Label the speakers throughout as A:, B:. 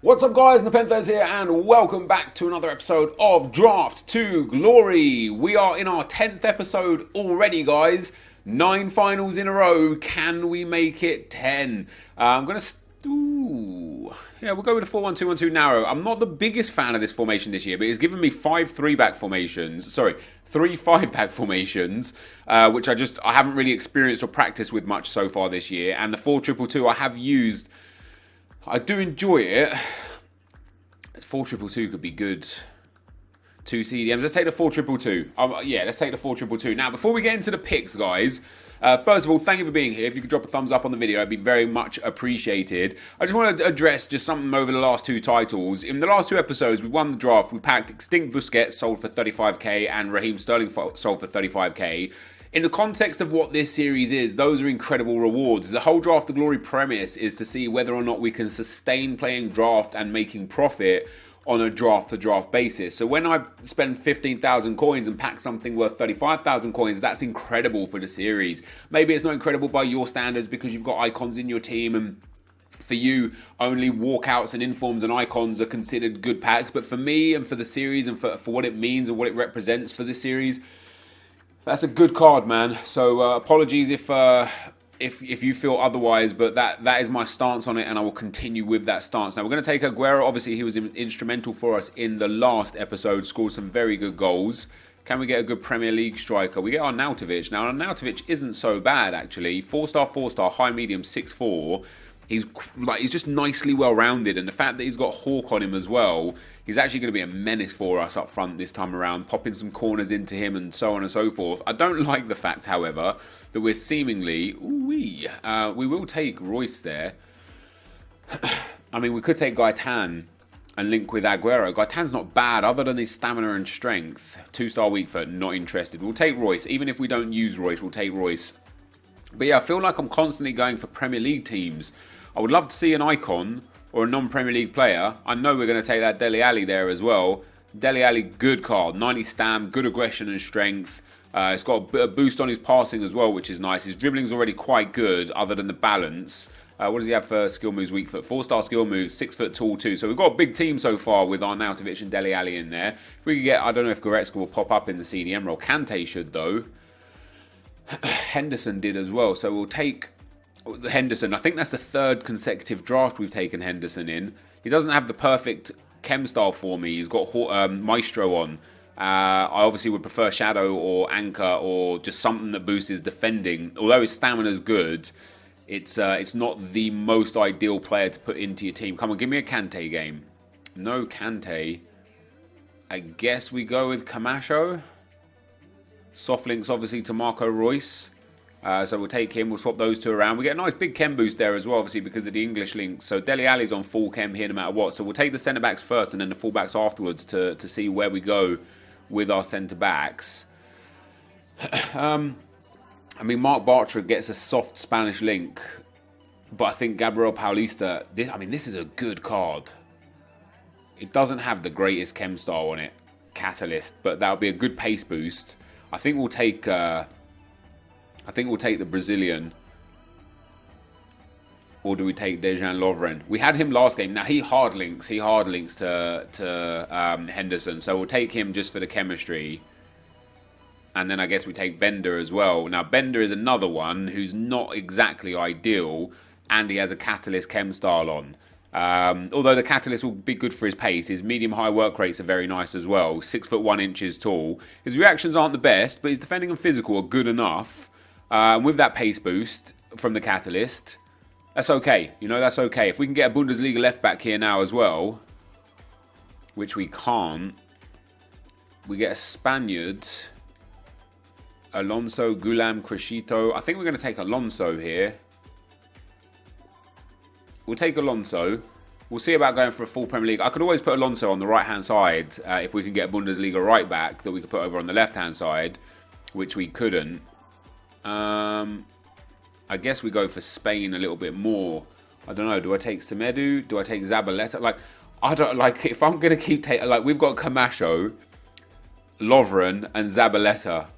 A: What's up guys, NepentheZ here and welcome back to another episode of Draft to Glory. We are in our 10th episode already guys. 9 finals in a row. Can we make it 10? I'm going to... we'll go with a 4-1-2-1-2 narrow. I'm not the biggest fan of this formation this year, but it's given me 5 3-back formations. Sorry, 3 5-back formations, which I haven't really experienced or practiced with much so far this year. And the 4-2-2-2 I have used... I do enjoy it. 4-2-2-2 could be good. 2 CDMs. Let's take the 4-2-2-2. Yeah, let's take the 4-2-2-2. Now, before we get into the picks, guys, first of all, thank you for being here. If you could drop a thumbs up on the video, it'd be very much appreciated. I just want to address just something over the last 2 titles. In the last 2 episodes, we won the draft. We packed Extinct Busquets, sold for 35k, and Raheem Sterling sold for 35k. In the context of what this series is, those are incredible rewards. The whole Draft to Glory premise is to see whether or not we can sustain playing draft and making profit on a draft-to-draft basis. So when I spend 15,000 coins and pack something worth 35,000 coins, that's incredible for the series. Maybe it's not incredible by your standards because you've got icons in your team and for you, only walkouts and informs and icons are considered good packs. But for me and for the series and for what it means and what it represents for the series, that's a good card, man. So apologies if you feel otherwise, but that is my stance on it, and I will continue with that stance. Now we're going to take Aguero. Obviously, he was instrumental for us in the last episode. Scored some very good goals. Can we get a good Premier League striker? We get ARNAUTOVIC. Now ARNAUTOVIC isn't so bad actually. 4-star, 4-star, high, medium, 6-4. He's just nicely well-rounded, and the fact that he's got Hawk on him as well, he's actually going to be a menace for us up front this time around, popping some corners into him and so on and so forth. I don't like the fact, however, that we're seemingly... we will take Royce there. I mean, we could take Gaetan and link with Aguero. Gaetan's not bad, other than his stamina and strength. 2-star weak foot, not interested. We'll take Royce. Even if we don't use Royce, we'll take Royce. But yeah, I feel like I'm constantly going for Premier League teams. I would love to see an icon or a non-Premier League player. I know we're going to take that Dele Alli there as well. Dele Alli, good card. 90 stam, good aggression and strength. It's got a bit of boost on his passing as well, which is nice. His dribbling's already quite good, other than the balance. What does he have for skill moves, weak foot? 4-star skill moves, 6 foot tall too. So we've got a big team so far with ARNAUTOVIC and Dele Alli in there. If we could get, I don't know if Goretzka will pop up in the CDM role. Kante should though. Henderson did as well, so we'll take Henderson. I think that's the 3rd consecutive draft we've taken Henderson in. He doesn't have the perfect chem style for me. He's got Maestro on. I obviously would prefer Shadow or Anchor or just something that boosts his defending. Although his stamina's good, it's not the most ideal player to put into your team. Come on, give me a Kante game. No Kante. I guess we go with Camacho. Soft links obviously to Marco Royce. So we'll take him. We'll swap those 2 around. We get a nice big chem boost there as well, obviously, because of the English links. So Dele Alli's on full chem here no matter what. So we'll take the centre-backs first and then the full-backs afterwards to see where we go with our centre-backs. I mean, Mark Bartra gets a soft Spanish link. But I think Gabriel Paulista... This is a good card. It doesn't have the greatest chem style on it. Catalyst. But that'll be a good pace boost. I think we'll take the Brazilian. Or do we take Dejan Lovren? We had him last game. Now he hard links to Henderson. So we'll take him just for the chemistry. And then I guess we take Bender as well. Now Bender is another one who's not exactly ideal, and he has a Catalyst chem style on. Although the Catalyst will be good for his pace, his medium-high work rates are very nice as well. 6 foot 1 inches tall. His reactions aren't the best, but his defending and physical are good enough. With that pace boost from the Catalyst, that's okay. That's okay. If we can get a Bundesliga left back here now as well, which we can't, we get a Spaniard, Alonso, Gulam, Crescito. I think we're going to take Alonso here. We'll take Alonso. We'll see about going for a full Premier League. I could always put Alonso on the right-hand side if we can get a Bundesliga right back that we could put over on the left-hand side, which we couldn't. I guess we go for Spain a little bit more. I don't know. Do I take Semedo? Do I take Zabaleta? I don't like if I'm going to keep taking... we've got Camacho, Lovren, and Zabaleta.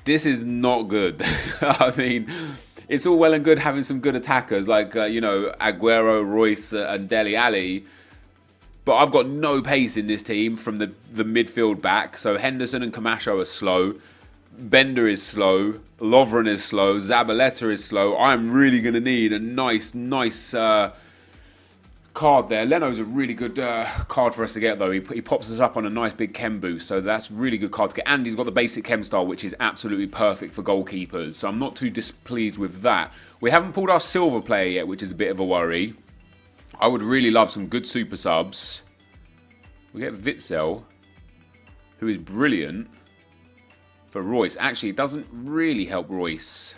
A: This is not good. I mean... It's all well and good having some good attackers like, Aguero, Royce and Dele Alli. But I've got no pace in this team from the midfield back. So Henderson and Camacho are slow. Bender is slow. Lovren is slow. Zabaleta is slow. I'm really going to need a nice card there. Leno's a really good card for us to get, though. He pops us up on a nice big chem boost, so that's really good card to get. And he's got the basic chem style, which is absolutely perfect for goalkeepers. So I'm not too displeased with that. We haven't pulled our silver player yet, which is a bit of a worry. I would really love some good super subs. We get Witsel, who is brilliant for Royce. Actually, it doesn't really help Royce.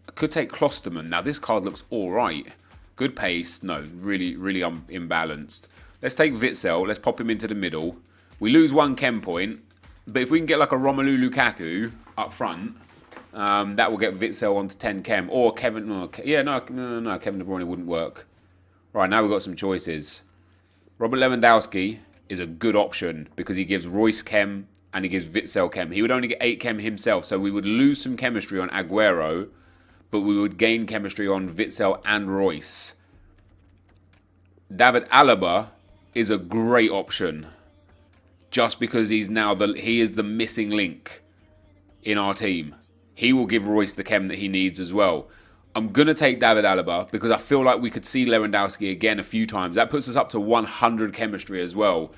A: I could take Klosterman. Now, this card looks all right. Good pace. No, really imbalanced. Let's take Witsel. Let's pop him into the middle. We lose one chem point. But if we can get like a Romelu Lukaku up front, that will get Witsel onto 10 chem. Or Kevin... No, Kevin De Bruyne wouldn't work. Right, now we've got some choices. Robert Lewandowski is a good option because he gives Royce chem and he gives Witsel chem. He would only get 8 chem himself, so we would lose some chemistry on Aguero, but we would gain chemistry on Witsel and Royce. David Alaba is a great option just because he is the missing link in our team. He will give Royce the chem that he needs as well. I'm going to take David Alaba because I feel like we could see Lewandowski again a few times. That puts us up to 100 chemistry as well.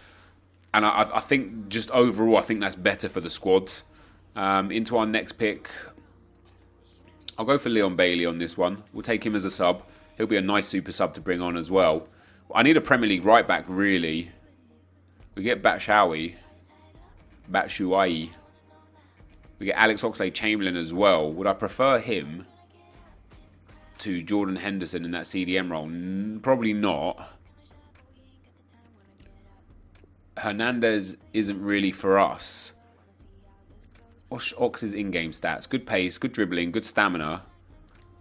A: And I think just overall, I think that's better for the squad. Into our next pick, I'll go for Leon Bailey on this one. We'll take him as a sub. He'll be a nice super sub to bring on as well. I need a Premier League right back, really. We get Batshuayi. We get Alex Oxlade-Chamberlain as well. Would I prefer him to Jordan Henderson in that CDM role? Probably not. Hernandez isn't really for us. Ox's in-game stats. Good pace, good dribbling, good stamina.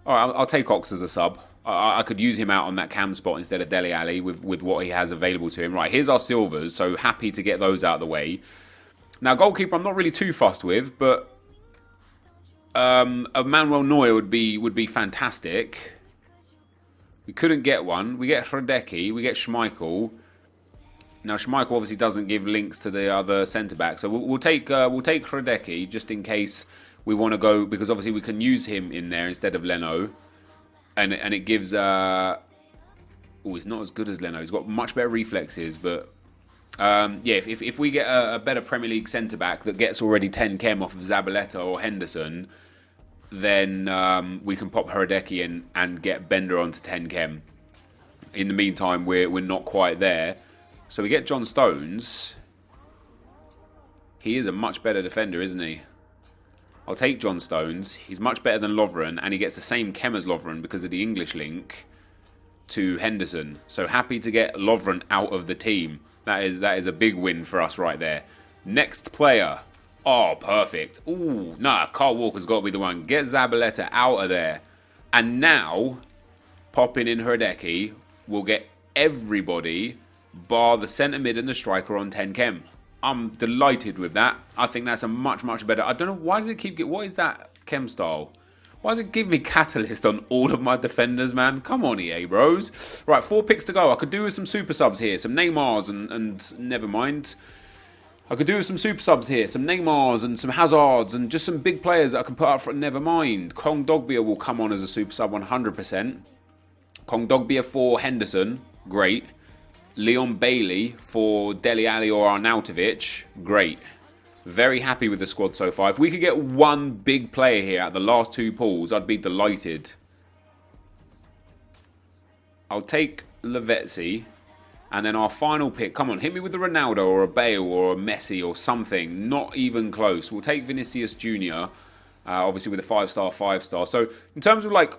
A: Alright, I'll take Ox as a sub. I could use him out on that cam spot instead of Dele Alli with what he has available to him. Right, here's our silvers, so happy to get those out of the way. Now, goalkeeper, I'm not really too fussed with, but a Manuel Neuer would be fantastic. We couldn't get one. We get Hradecky, we get Schmeichel. Now, Schmeichel obviously doesn't give links to the other centre-back, so we'll take Hradecky just in case we want to go, because obviously we can use him in there instead of Leno, and it gives... he's not as good as Leno. He's got much better reflexes, but yeah, if we get a better Premier League centre-back that gets already 10 chem off of Zabaleta or Henderson, then we can pop Hradecky in and get Bender onto 10 chem. In the meantime, we're not quite there. So we get John Stones. He is a much better defender, isn't he? I'll take John Stones. He's much better than Lovren, and he gets the same chem as Lovren because of the English link to Henderson. So happy to get Lovren out of the team. That is a big win for us right there. Next player. Oh, perfect. Ooh, nah, Kyle Walker's got to be the one. Get Zabaleta out of there. And now, popping in Hradecky, we'll get everybody bar the centre mid and the striker on 10 chem. I'm delighted with that. I think that's a much better. I don't know, why does it keep what is that chem style? Why does it give me catalyst on all of my defenders, man? Come on, EA bros. Right, 4 picks to go. I could do with some super subs here, some Neymars and never mind. I could do with some super subs here, some Neymars and some Hazards and just some big players that I can put up for never mind. Kong Dogbia will come on as a super sub 100%. Kong Dogbia for Henderson, great. Leon Bailey for Dele Alli or Arnautovic, great. Very happy with the squad so far. If we could get one big player here at the last 2 pulls, I'd be delighted. I'll take Lavezzi. And then our final pick. Come on, hit me with a Ronaldo or a Bale or a Messi or something. Not even close. We'll take Vinicius Jr. Obviously with a 5-star. So in terms of like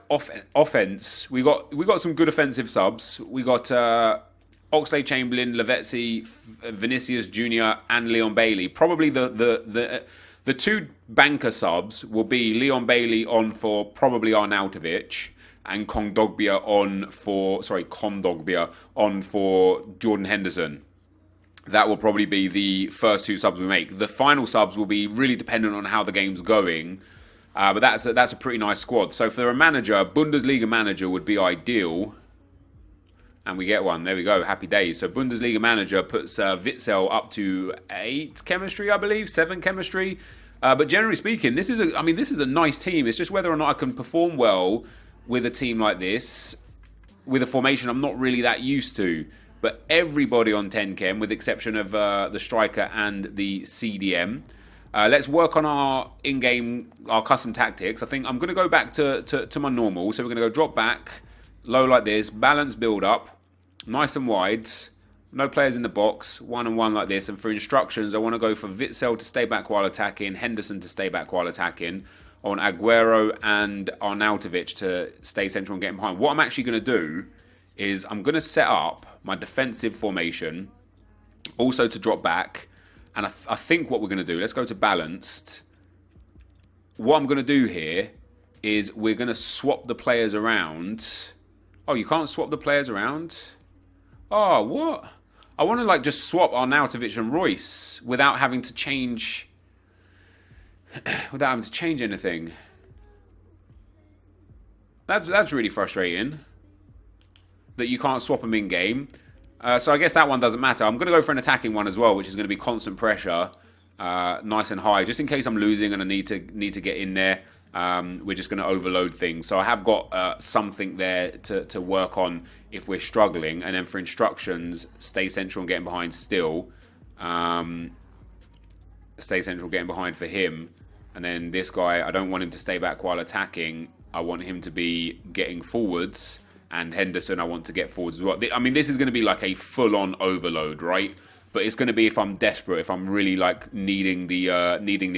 A: offense, we got some good offensive subs. We got OXLADE-Chamberlain, Lavezzi, Vinicius Jr. and Leon Bailey. Probably the 2 banker subs will be Leon Bailey on for probably Arnautovic and Kondogbia on for Jordan Henderson. That will probably be the first 2 subs we make. The final subs will be really dependent on how the game's going. But that's a pretty nice squad. So for a manager, a Bundesliga manager would be ideal. And we get one. There we go. Happy days. So Bundesliga manager puts Witzel up to 8 chemistry, I believe, 7 chemistry. But generally speaking, this is a nice team. It's just whether or not I can perform well with a team like this, with a formation I'm not really that used to. But everybody on 10 chem, with the exception of the striker and the CDM. Let's work on our in-game, our custom tactics. I think I'm going to go back to my normal. So we're going to go drop back, low like this, balance build up, nice and wide. No players in the box, 1-on-1 like this. And for instructions, I want to go for Witzel to stay back while attacking, Henderson to stay back while attacking, on Aguero and ARNAUTOVIC to stay central and get behind. What I'm actually going to do is I'm going to set up my defensive formation, also to drop back. And I think what we're going to do, let's go to balanced. What I'm going to do here is we're going to swap the players around. Oh, you can't swap the players around? Oh, what? I want to like just swap ARNAUTOVIC and Royce without having to change anything. That's really frustrating that you can't swap them in game. So I guess that one doesn't matter. I'm going to go for an attacking one as well, which is going to be constant pressure, nice and high, just in case I'm losing and I need to get in there. We're just going to overload things. So I have got something there to work on if we're struggling. And then for instructions, stay central and getting behind still. Stay central, getting behind for him. And then this guy, I don't want him to stay back while attacking. I want him to be getting forwards. And Henderson, I want to get forwards as well. I mean, this is going to be like a full-on overload, right? But it's going to be if I'm desperate, if I'm really like needing the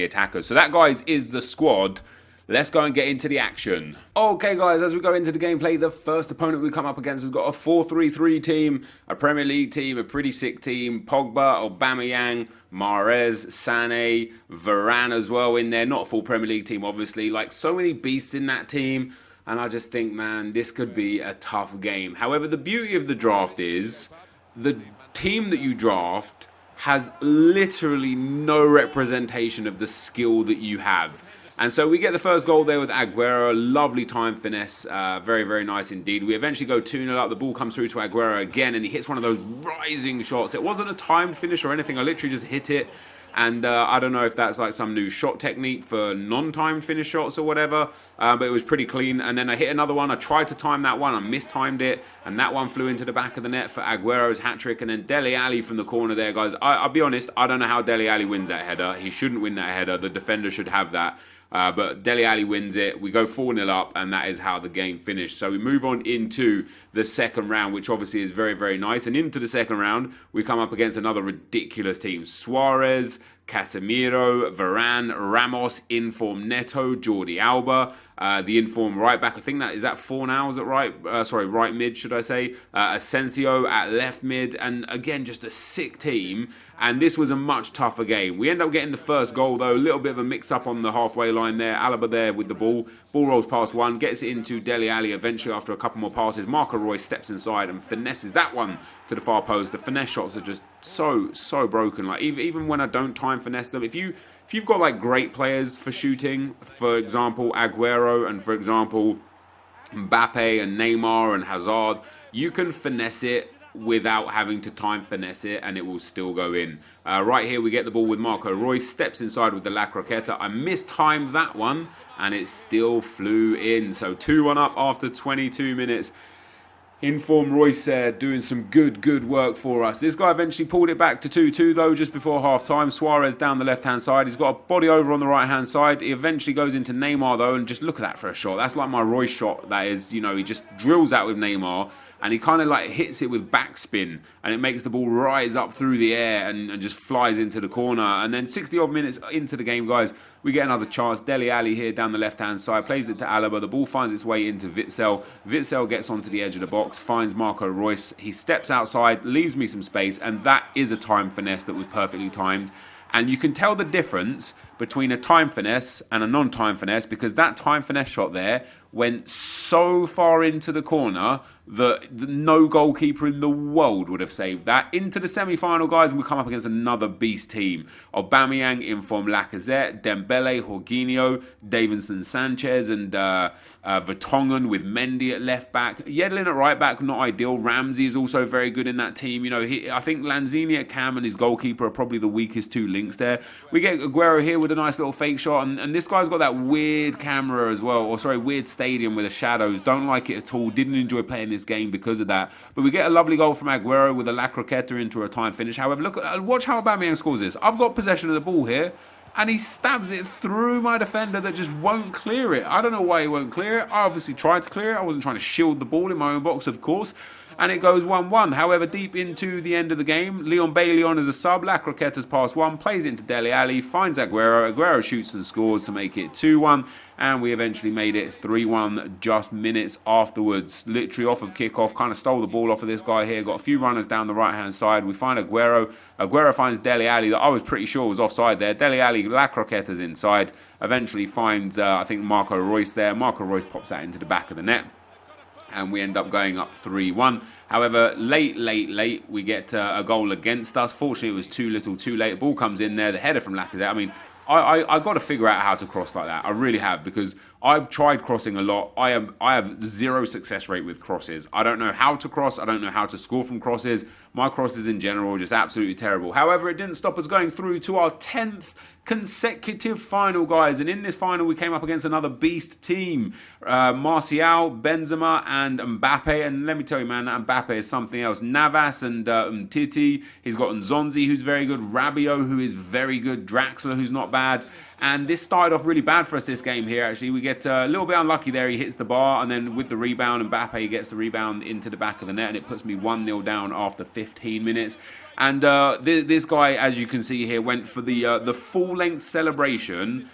A: attackers. So that, guys, is the squad. Let's go and get into the action. Okay, guys, as we go into the gameplay, the first opponent we come up against has got a 4-3-3 team, a Premier League team, a pretty sick team. Pogba, Aubameyang, Mahrez, Sané, Varane as well in there. Not a full Premier League team, obviously. Like, so many beasts in that team. And I just think, man, this could be a tough game. However, the beauty of the draft is the team that you draft has literally no representation of the skill that you have. And so we get the first goal there with Aguero. Lovely time finesse. Very, very nice indeed. We eventually go 2-0 up. The ball comes through to Aguero again, and he hits one of those rising shots. It wasn't a timed finish or anything. I literally just hit it. And I don't know if that's like some new shot technique for non-timed finish shots or whatever. But it was pretty clean. And then I hit another one. I tried to time that one. I mistimed it. And that one flew into the back of the net for Aguero's hat-trick. And then Dele Alli from the corner there, guys. I'll be honest, I don't know how Dele Alli wins that header. He shouldn't win that header. The defender should have that. But Dele Alli wins it. We go 4-0 up, and that is how the game finished. So we move on into the second round, which obviously is very, very nice. And into the second round, we come up against another ridiculous team. Suarez, Casemiro, Varane, Ramos, inform Neto, Jordi Alba, the inform right back. I think that is that 4 now, is it right? Right mid, should I say? Asensio at left mid, and again, just a sick team. And this was a much tougher game. We end up getting the first goal, though. A little bit of a mix-up on the halfway line there. Alaba there with the ball. Ball rolls past one, gets it into Dele Alli eventually after a couple more passes. Marco Reus steps inside and finesses that one to the far post. The finesse shots are just so broken. Like even when I don't time finesse them, if you've got like great players for shooting, for example Aguero and for example Mbappe and Neymar and Hazard, you can finesse it without having to time finesse it, and it will still go in. Right here we get the ball with Marco Reus, steps inside with the La Croqueta. I mistimed that one, and it still flew in. So 2-1 up after 22 minutes. Inform Royce doing some good work for us. This guy eventually pulled it back to 2-2 though, just before half-time. Suarez down the left-hand side. He's got a body over on the right-hand side. He eventually goes into Neymar though, and just look at that for a shot. That's like my Royce shot. That is, you know, he just drills out with Neymar. And he kind of like hits it with backspin, and it makes the ball rise up through the air and just flies into the corner. And then 60-odd minutes into the game, guys, we get another chance. Dele Alli here down the left-hand side, plays it to Alaba. The ball finds its way into Witzel. Witzel gets onto the edge of the box, finds Marco Reus. He steps outside, leaves me some space, and that is a time finesse that was perfectly timed. And you can tell the difference between a time finesse and a non-time finesse, because that time finesse shot there went so far into the corner that no goalkeeper in the world would have saved that. Into the semi-final, guys, and we come up against another beast team. Aubameyang in form, Lacazette, Dembele, Jorginho, Davinson Sanchez, and Vertonghen with Mendy at left back. Yedlin at right back, not ideal. Ramsey is also very good in that team. You know, I think Lanzini at cam and his goalkeeper are probably the weakest two links there. We get Aguero here with a nice little fake shot, and this guy's got that weird camera as well, or sorry, weird stadium with the shadows. Don't like it at all. Didn't enjoy playing this game because of that. But we get a lovely goal from Aguero with a La Croqueta into a time finish. However, watch how Aubameyang scores this. I've got possession of the ball here, and he stabs it through my defender that just won't clear it. I don't know why he won't clear it. I obviously tried to clear it. I wasn't trying to shield the ball in my own box, of course. And it goes 1-1. However, deep into the end of the game, Leon Bailey on as a sub. La Croqueta's pass 1, plays it into Dele Alli, finds Aguero. Aguero shoots and scores to make it 2-1. And we eventually made it 3-1 just minutes afterwards. Literally off of kickoff, kind of stole the ball off of this guy here. Got a few runners down the right-hand side. We find Aguero. Aguero finds Dele Alli that I was pretty sure was offside there. Dele Alli, La Croqueta's inside. Eventually finds, I think, Marco Reus there. Marco Reus pops that into the back of the net. And we end up going up 3-1. However, late, we get a goal against us. Fortunately, it was too little, too late. The ball comes in there. The header from Lacazette. I mean, I got to figure out how to cross like that. I really have, because I've tried crossing a lot. I have zero success rate with crosses. I don't know how to cross. I don't know how to score from crosses. My crosses in general are just absolutely terrible. However, it didn't stop us going through to our 10th consecutive final, guys. And in this final, we came up against another beast team. Martial, Benzema, and Mbappe. And let me tell you, man, that Mbappe is something else. Navas and Umtiti. He's got Nzonzi, who's very good. Rabiot, who is very good. Draxler, who's not bad. And this started off really bad for us, this game here, actually. We get a little bit unlucky there. He hits the bar, and then with the rebound, Mbappe gets the rebound into the back of the net, and it puts me 1-0 down after 15 minutes. And this guy, as you can see here, went for the full-length celebration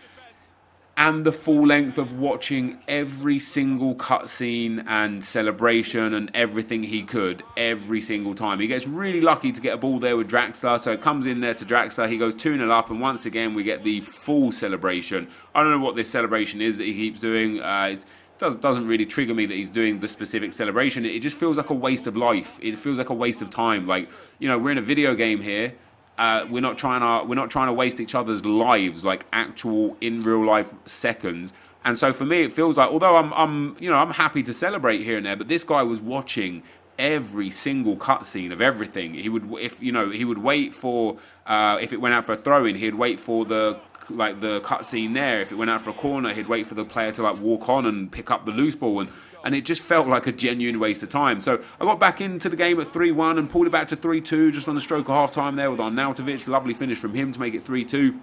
A: and the full length of watching every single cutscene and celebration and everything he could every single time. He gets really lucky to get a ball there with Draxler, so it comes in there to Draxler. He goes 2-0 up, and once again we get the full celebration. I don't know what this celebration is that he keeps doing. It doesn't really trigger me that he's doing the specific celebration. It just feels like a waste of life. It feels like a waste of time. Like, you know, we're in a video game here. We're not trying to waste each other's lives, like actual in real life seconds. And so for me, it feels like, although I'm happy to celebrate here and there, but this guy was watching every single cutscene of everything. He would wait for if it went out for a throw-in, he'd wait for the cutscene there. If it went out for a corner, he'd wait for the player to walk on and pick up the loose ball, and it just felt like a genuine waste of time. So I got back into the game at 3-1 and pulled it back to 3-2 just on the stroke of half-time there with ARNAUTOVIC. Lovely finish from him to make it 3-2.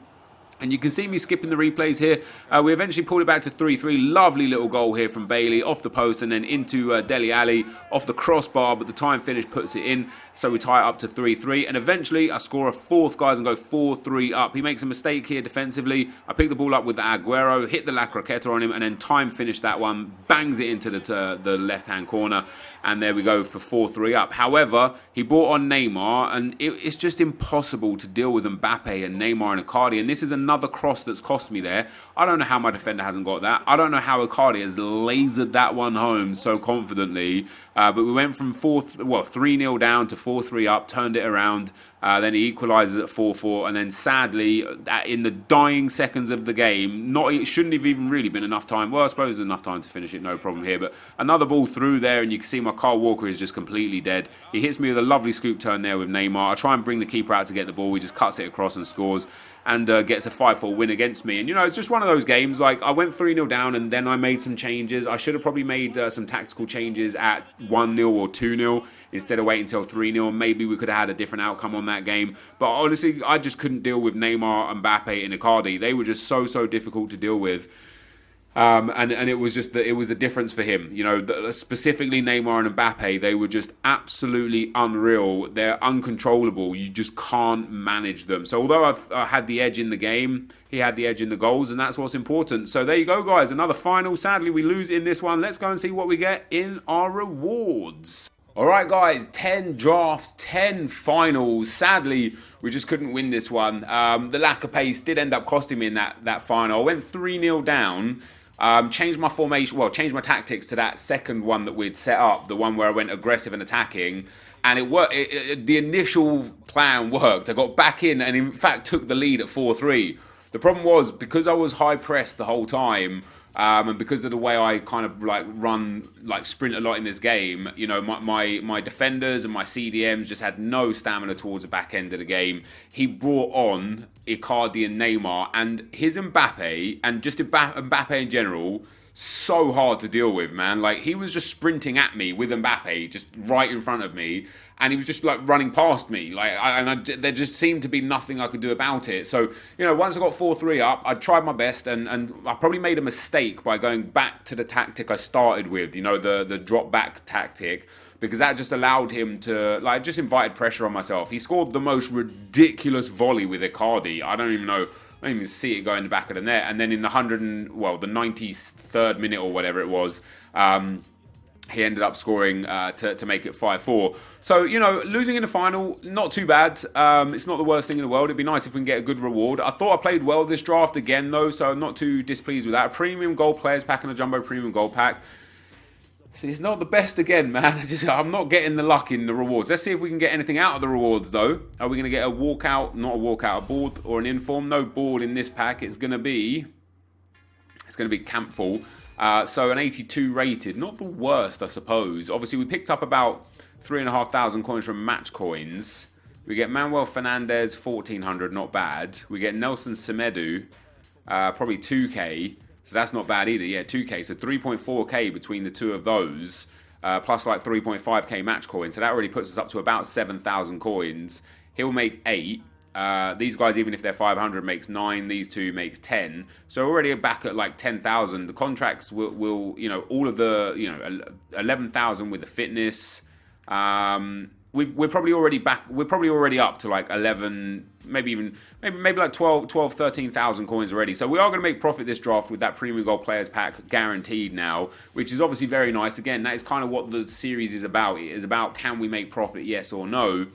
A: And you can see me skipping the replays here. We eventually pulled it back to 3-3. Lovely little goal here from Bailey off the post and then into Dele Alli off the crossbar, but the time finish puts it in. So we tie it up to 3-3. And eventually I score a fourth, guys, and go 4-3 up. He makes a mistake here defensively. I pick the ball up with Aguero, hit the La Croqueta on him, and then time finish that one. Bangs it into the left-hand corner. And there we go for 4-3 up. However, he brought on Neymar, and it's just impossible to deal with Mbappe and Neymar and Icardi. And this is another cross that's cost me there. I don't know how my defender hasn't got that. I don't know how Icardi has lasered that one home so confidently. But we went from 3-0 down to 4-3 up, turned it around. Then he equalises at 4-4, and then sadly, in the dying seconds of the game, it shouldn't have even really been enough time. Well, I suppose there's enough time to finish it, no problem here. But another ball through there, and you can see my Kyle Walker is just completely dead. He hits me with a lovely scoop turn there with Neymar. I try and bring the keeper out to get the ball. He just cuts it across and scores. And gets a 5-4 win against me. And, it's just one of those games. Like, I went 3-0 down, and then I made some changes. I should have probably made some tactical changes at 1-0 or 2-0 instead of waiting until 3-0. Maybe we could have had a different outcome on that game. But honestly, I just couldn't deal with Neymar, Mbappe, and Icardi. They were just so difficult to deal with. And it was just that it was a difference for him. Specifically Neymar and Mbappe, they were just absolutely unreal. They're uncontrollable. You just can't manage them. So although I had the edge in the game, he had the edge in the goals, and that's what's important. So there you go, guys. Another final. Sadly, we lose in this one. Let's go and see what we get in our rewards. All right, guys, 10 drafts, 10 finals. Sadly, we just couldn't win this one. The lack of pace did end up costing me in that final. I went 3-0 down. Changed my formation, well, changed my tactics to that second one that we'd set up, the one where I went aggressive and attacking. And it worked. The initial plan worked. I got back in and, in fact, took the lead at 4-3. The problem was, because I was high pressed the whole time, and because of the way I kind of sprint a lot in this game, you know, my defenders and my CDMs just had no stamina towards the back end of the game. He brought on Icardi and Neymar, and his Mbappe, and just Mbappe in general, so hard to deal with, man. Like, he was just sprinting at me with Mbappe just right in front of me, and he was just like running past me. There just seemed to be nothing I could do about it. So, you know, once I got 4-3 up, I tried my best, and I probably made a mistake by going back to the tactic I started with, you know, the drop back tactic, because that just allowed him to, like, just invited pressure on myself. He scored the most ridiculous volley with Icardi. I don't even see it go in the back of the net. And then in the 93rd minute or whatever it was, he ended up scoring to make it 5-4. So, you know, losing in the final, not too bad. It's not the worst thing in the world. It'd be nice if we can get a good reward. I thought I played well this draft again, though, so I'm not too displeased with that. A premium gold players pack and a jumbo premium gold pack. See, it's not the best again, man. I'm not getting the luck in the rewards. Let's see if we can get anything out of the rewards, though. Are we going to get a walkout? Not a walkout, a board or an inform? No board in this pack. It's going to be Campful. So an 82 rated. Not the worst, I suppose. Obviously, we picked up about 3,500 coins from match coins. We get Manuel Fernandez, 1,400. Not bad. We get Nelson Semedo, probably 2k. So that's not bad either. Yeah, 2k. So 3.4k between the two of those. Plus like 3.5k match coins. So that already puts us up to about 7,000 coins. He'll make 8. These guys, even if they're 500, makes 9. These two makes 10. So already back at like 10,000. The contracts will, you know, all of the, you know, 11,000 with the fitness. We're probably already back. We're probably already up to like 11, maybe like 12, 13,000 coins already. So we are going to make profit this draft with that premium gold players pack guaranteed now, which is obviously very nice. Again, that is kind of what the series is about. It is about, can we make profit, yes or no?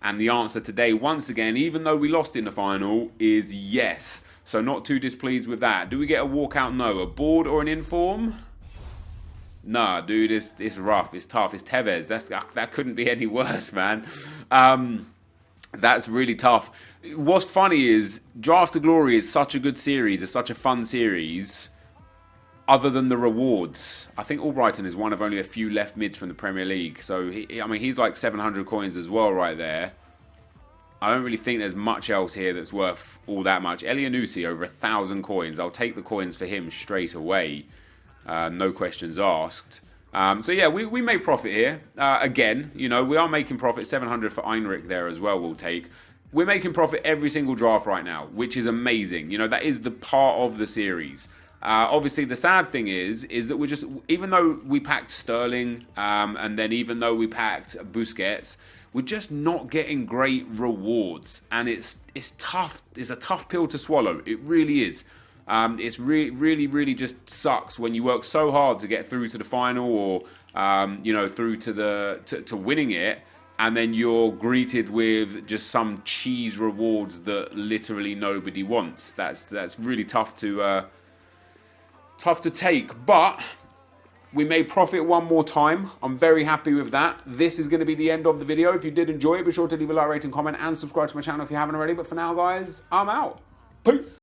A: And the answer today, once again, even though we lost in the final, is yes. So not too displeased with that. Do we get a walkout? No. A board or an inform? Nah, dude, it's rough. It's tough. It's Tevez. That couldn't be any worse, man. That's really tough. What's funny is Draft to Glory is such a good series. It's such a fun series. Other than the rewards, I think Albrighton is one of only a few left mids from the Premier League. So, he's like 700 coins as well right there. I don't really think there's much else here that's worth all that much. Elianusi, over 1,000 coins. I'll take the coins for him straight away. No questions asked. So, yeah, we made profit here. Again, you know, we are making profit. 700 for Einrich there as well, we'll take. We're making profit every single draft right now, which is amazing. You know, that is the part of the series. Obviously, the sad thing is that we're just, even though we packed Sterling, and then even though we packed Busquets, we're just not getting great rewards, and it's tough. It's a tough pill to swallow. It really is. It's really just sucks when you work so hard to get through to the final, or you know, through to winning it, and then you're greeted with just some cheese rewards that literally nobody wants. That's really tough to take, but we made profit one more time. I'm very happy with that. This is going to be the end of the video. If you did enjoy it, be sure to leave a like, rate, and comment, and subscribe to my channel if you haven't already. But for now, guys, I'm out. Peace.